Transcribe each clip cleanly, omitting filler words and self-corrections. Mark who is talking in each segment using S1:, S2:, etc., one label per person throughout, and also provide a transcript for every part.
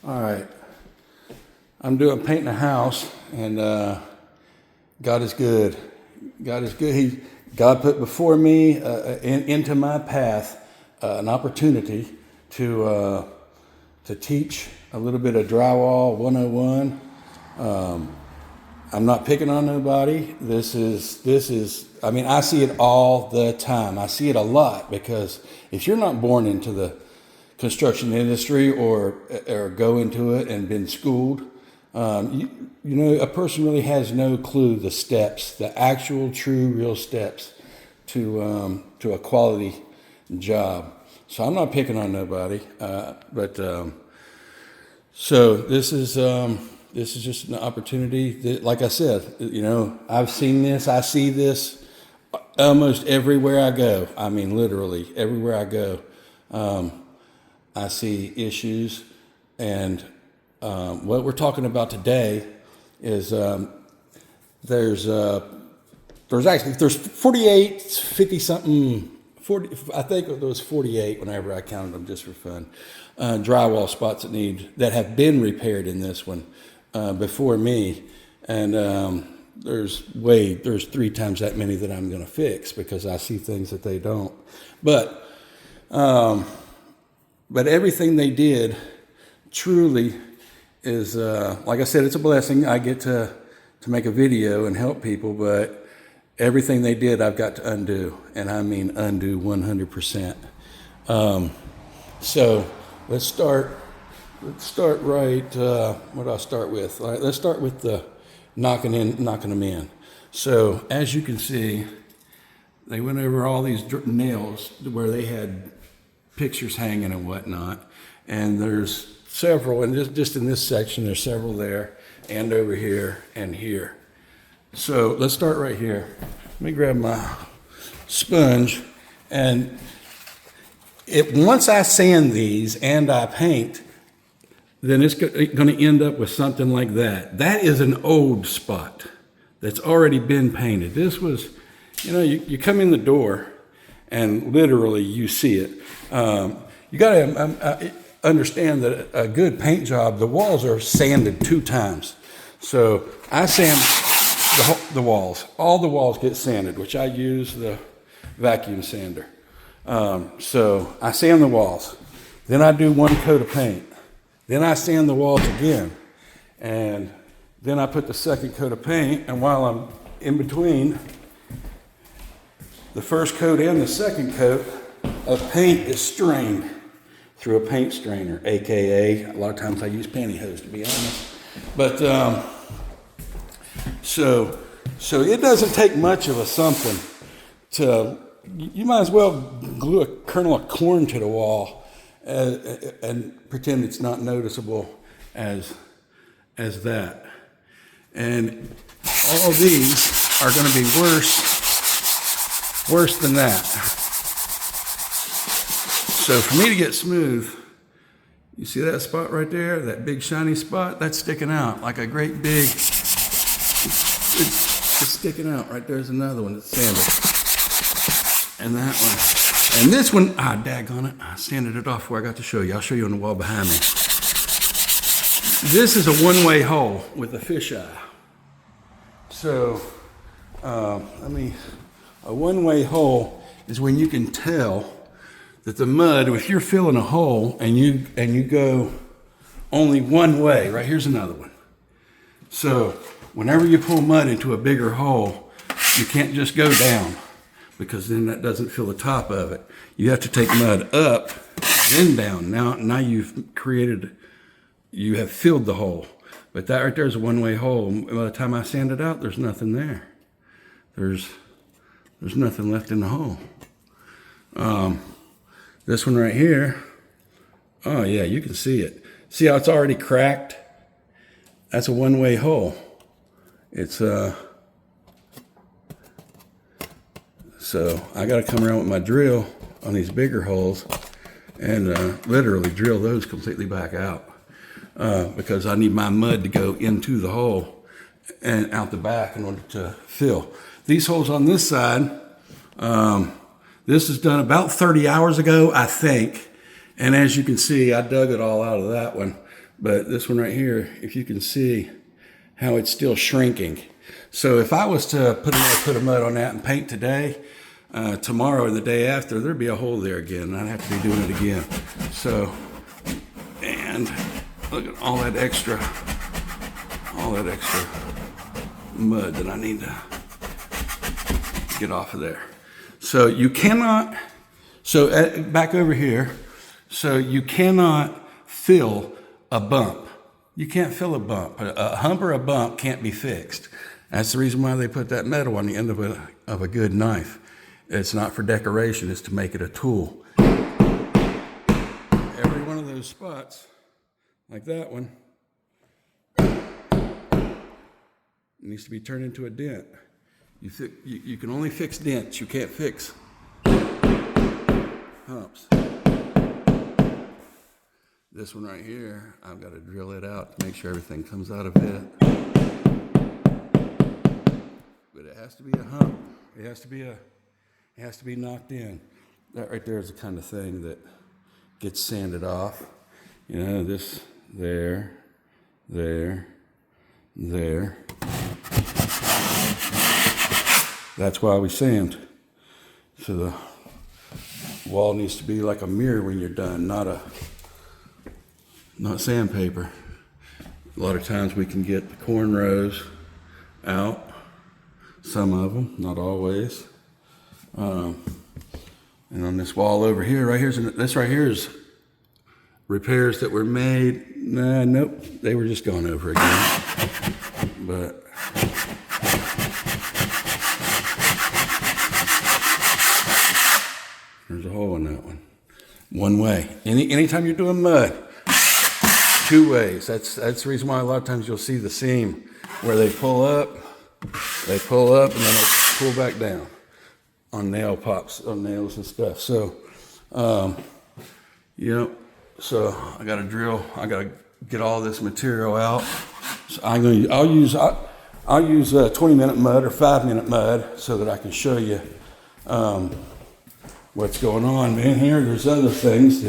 S1: All right. I'm painting a house, and God is good. God is good. God put before me into my path an opportunity to teach a little bit of Drywall 101. I'm not picking on nobody. This is. I mean, I see it all the time. I see it a lot because if you're not born into the construction industry or go into it and been schooled, you know, a person really has no clue the steps, the actual, true, real steps to a quality job. So I'm not picking on nobody, so this is just an opportunity that, like I said, you know, I've seen this, I see this almost everywhere I go. I mean, literally everywhere I go. I see issues, and what we're talking about today is there's 48, 50 something, 40. I think there was 48 whenever I counted them just for fun. Drywall spots that have been repaired in this one before me, and there's 3 times that many that I'm going to fix because I see things that they don't. But everything they did truly is, like I said, it's a blessing. I get to make a video and help people, but everything they did, I've got to undo, and I mean undo 100%. So let's start right. What do I start with? All right, let's start with the knocking them in. So as you can see, they went over all these nails where they had pictures hanging and whatnot, and there's several, and just in this section there's several there, and over here and here. So let's start right here. Let me grab my sponge, and once I sand these and I paint, then it's going to end up with something like that. That is an old spot that's already been painted. This was, you know, you come in the door and literally you see it. You got to understand that a good paint job, the walls are sanded 2 times. So I sand the walls. All the walls get sanded, which I use the vacuum sander. So I sand the walls. Then I do 1 coat of paint. Then I sand the walls again. And then I put the 2nd coat of paint. And while I'm in between the 1st coat and the 2nd coat of paint is strained through a paint strainer, AKA, a lot of times I use pantyhose, to be honest. But so it doesn't take much of a something to, you might as well glue a kernel of corn to the wall and pretend it's not noticeable as that. And all these are going to be worse than that. So for me to get smooth, you see that spot right there, that big shiny spot? That's sticking out like a great big, it's sticking out. Right there's another one that's sanded. And that one. And this one, daggone it, I sanded it off where I got to show you. I'll show you on the wall behind me. This is a one-way hole with a fisheye. So, a one-way hole is when you can tell that the mud, if you're filling a hole and you go only one way, right, here's another one. So whenever you pull mud into a bigger hole, you can't just go down because then that doesn't fill the top of it. You have to take mud up, then down. Now you have filled the hole. But that right there is a one-way hole. By the time I sand it out, there's nothing there. There's nothing left in the hole. This one right here, oh yeah, you can see it. See how it's already cracked? That's a one-way hole. It's so I got to come around with my drill on these bigger holes and literally drill those completely back out because I need my mud to go into the hole and out the back in order to fill. These holes on this side, this was done about 30 hours ago, I think. And as you can see, I dug it all out of that one. But this one right here, if you can see how it's still shrinking. So if I was to put another coat of mud on that and paint today, tomorrow or the day after, there'd be a hole there again. I'd have to be doing it again. So, and look at all that extra mud that I need to get off of there. So you cannot, back over here, so you cannot fill a bump. You can't fill a bump. A hump or a bump can't be fixed. That's the reason why they put that metal on the end of a good knife. It's not for decoration, it's to make it a tool. Every one of those spots, like that one, needs to be turned into a dent. You can only fix dents, you can't fix humps. This one right here, I've got to drill it out to make sure everything comes out of it. But it has to be a hump. It has to be knocked in. That right there is the kind of thing that gets sanded off. You know, this, there. That's why we sand. So the wall needs to be like a mirror when you're done, not sandpaper. A lot of times we can get the cornrows out, some of them, not always. And on this wall over here, this right here is repairs that were made. Nope, they were just gone over again. But there's a hole in that one. One way. Anytime you're doing mud, two ways. That's the reason why a lot of times you'll see the seam where they pull up, and then they'll pull back down on nail pops, on nails and stuff. So, so I got to drill. I got to get all this material out. So I'll use 20-minute mud or 5-minute mud so that I can show you what's going on. Man, here there's other things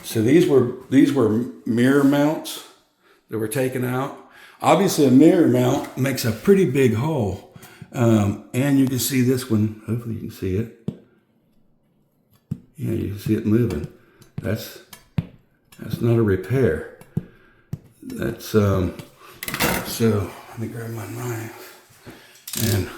S1: so these were mirror mounts that were taken out. Obviously a mirror mount makes a pretty big hole. And you can see this one, hopefully you can see it. Yeah, you can see it moving. That's not a repair. That's, so let me grab my knife and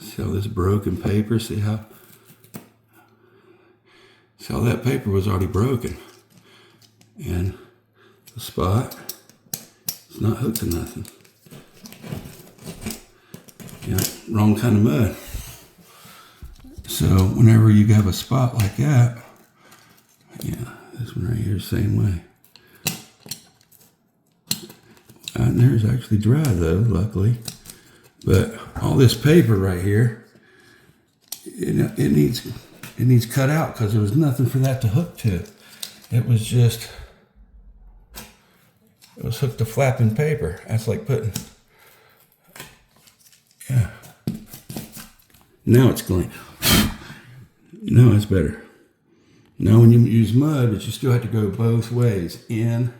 S1: see all this broken paper, see how that paper was already broken. And the spot, it's not hooked to nothing. Yeah, wrong kind of mud. So whenever you have a spot like that, yeah, this one right here, same way. And there's actually dry though, luckily. But all this paper right here, it needs cut out because there was nothing for that to hook to. It was hooked to flapping paper. That's like putting, yeah. Now it's going. No, it's better. Now when you use mud, but you still have to go both ways. You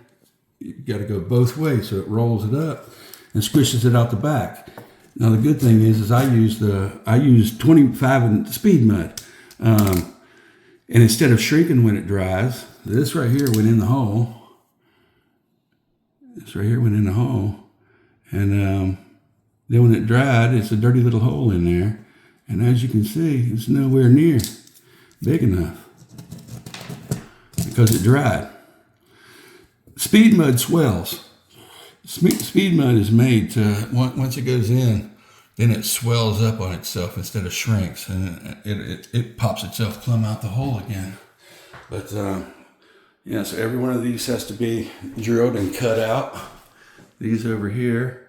S1: got to go both ways so it rolls it up and squishes it out the back. Now the good thing is I use 25 and speed mud, and instead of shrinking when it dries, this right here went in the hole. This right here went in the hole, and then when it dried, it's a dirty little hole in there, and as you can see, it's nowhere near big enough because it dried. Speed mud swells. Speed mud is made to, once it goes in, then it swells up on itself instead of shrinks, and it pops itself plumb out the hole again. But yeah, so every one of these has to be drilled and cut out. These over here,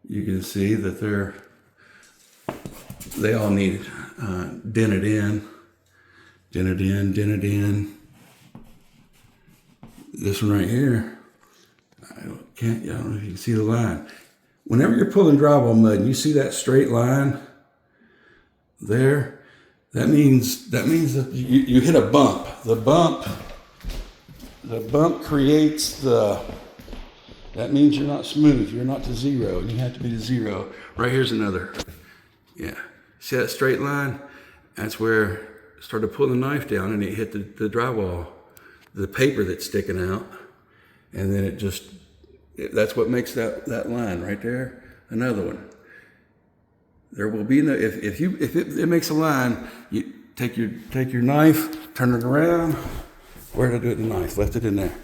S1: you can see that they all need dent it in, dent it in, dent it in. This one right here, I don't know if you can see the line. Whenever you're pulling drywall mud and you see that straight line there, that means that you hit a bump. The bump creates that means you're not smooth, you're not to zero, and you have to be to zero. Right here's another. Yeah, see that straight line? That's where I started pulling the knife down and it hit the drywall, the paper that's sticking out, and then that's what makes that line right there. Another one. There will be no, if it makes a line, you take your knife, turn it around. Where did I do it with the knife? Left it in there.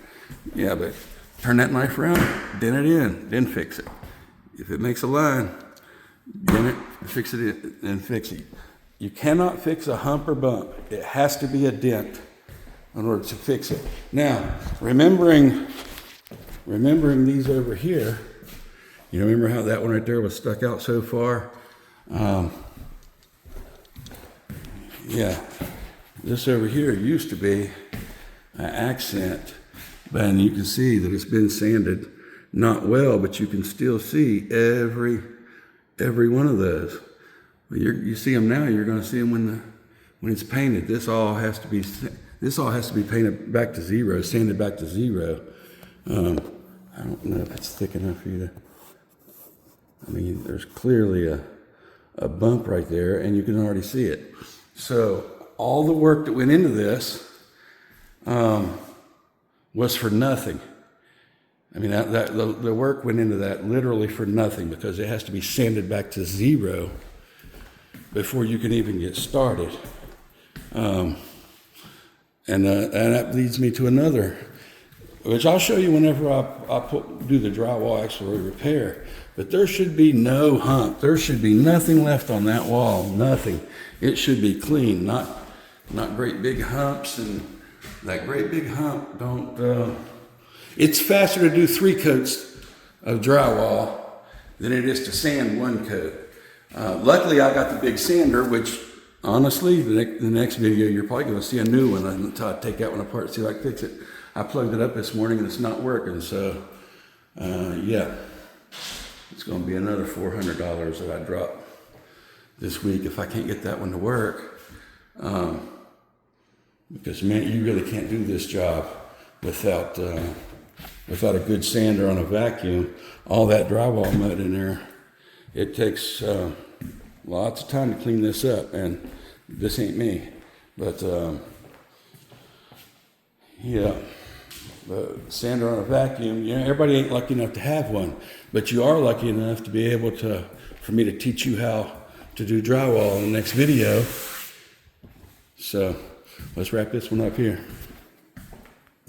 S1: Yeah, but turn that knife around, dent it in, then fix it. If it makes a line, dent it, fix it, and fix it. You cannot fix a hump or bump. It has to be a dent in order to fix it. Now, remembering these over here, you remember how that one right there was stuck out so far? Yeah, this over here used to be an accent, and you can see that it's been sanded not well, but you can still see every one of those. You see them now. You're going to see them when it's painted. This all has to be painted back to zero, sanded back to zero. I don't know if it's thick enough for you to. I mean, there's clearly a bump right there, and you can already see it. So all the work that went into this was for nothing. I mean, the work went into that literally for nothing, because it has to be sanded back to zero before you can even get started. And that leads me to another, which I'll show you whenever I do the drywall actual repair. But there should be no hump. There should be nothing left on that wall. Nothing. It should be clean, not great big humps. And that great big hump don't. It's faster to do 3 coats of drywall than it is to sand 1 coat. Luckily, I got the big sander, which honestly, the next video you're probably going to see a new one until I take that one apart and see if I can fix it. I plugged it up this morning and it's not working. So yeah, it's going to be another $400 that I drop this week if I can't get that one to work. Because man, you really can't do this job without a good sander on a vacuum. All that drywall mud in there, it takes lots of time to clean this up, and this ain't me. But yeah, the sander on a vacuum, you know, everybody ain't lucky enough to have one, but you are lucky enough to be able for me to teach you how to do drywall in the next video. So let's wrap this one up here.